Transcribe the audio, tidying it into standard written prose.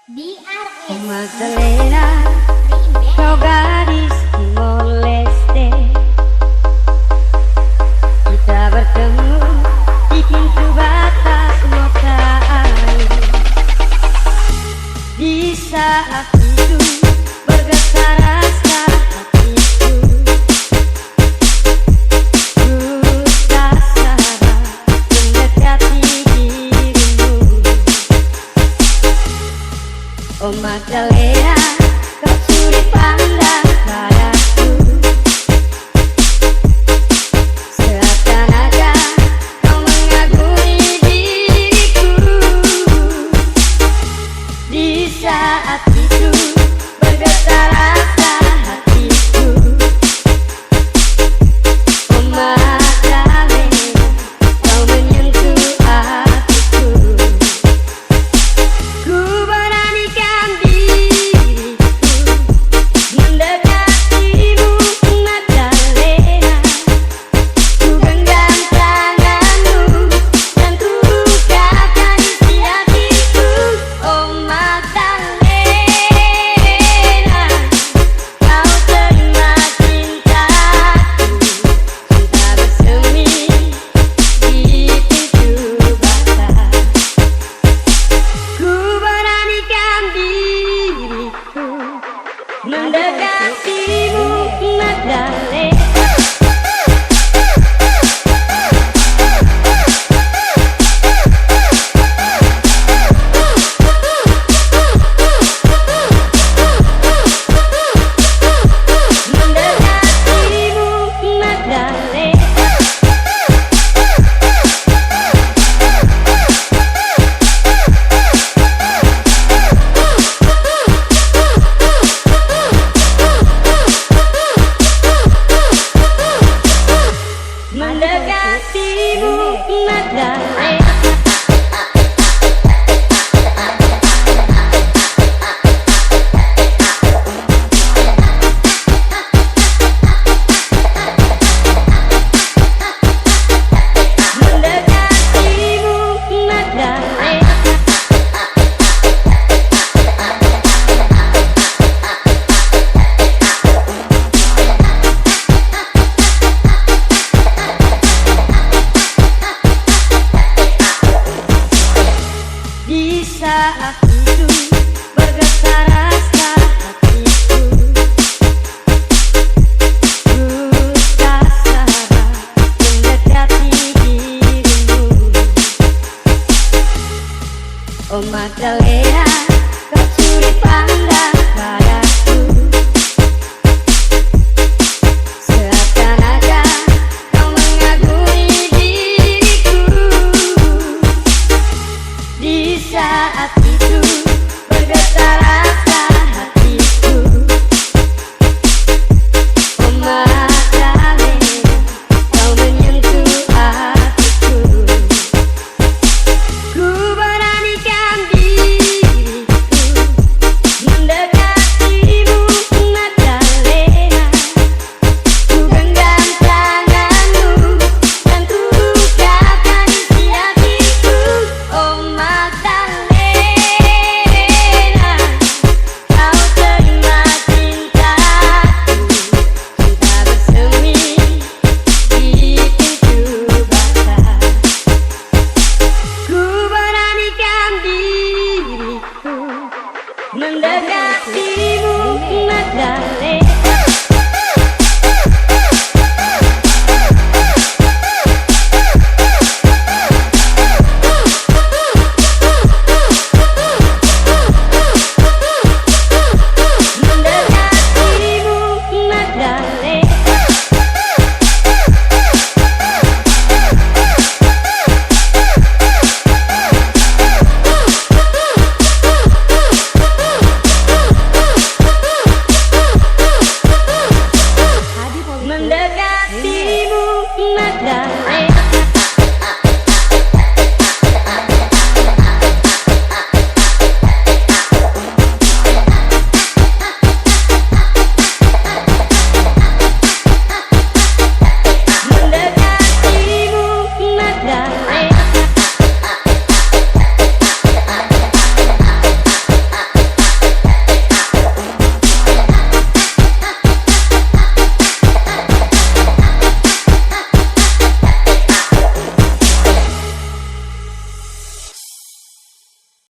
Oh Magdalena, kau gadis Timor Leste. Kita bertemu di pintu batas mata air. Di saat itu bergetar rasa hatiku. Ku tak sabar mendekati dirimu. Oh Magdalena, kau suri pandang padaku. Seakan-akan kau mengagumi diriku. Di saat itu bergetar rasa hatiku. Oh Magdalena, kau menyentuh hatiku. Ku beranikan diriku mendekatimu Magdalena. Ku genggam tanganmu dan ku ungkapkan isi hatiku. Oh Magdalena, kau terima cintaku. Cinta bersemi di pintu batas. Ku beranikan diriku mendekatimu Magdalena. Mendekatimu Magdalena. Mendekatimu Magdalena. Mendekatimu Magdalena. Di saat itu bergetar rasa hatiku. Ku tak sabar mendekati dirimu. Oh Magdalena, kau suri pandang padaku. Seakan-akan kau mengagumi diriku. Di saat itu bergetar rasa hatiku. Oh Magdalena, kau menyentuh hatiku. Ku beranikan diriku mendekatimu Magdalena. Ku genggam tanganmu dan ku ungkapkan isi hatiku. Oh Magdalena, kau terima cintaku. Cinta bersemi di pintu batas. Ku beranikan diriku mendekatimu Magdalena.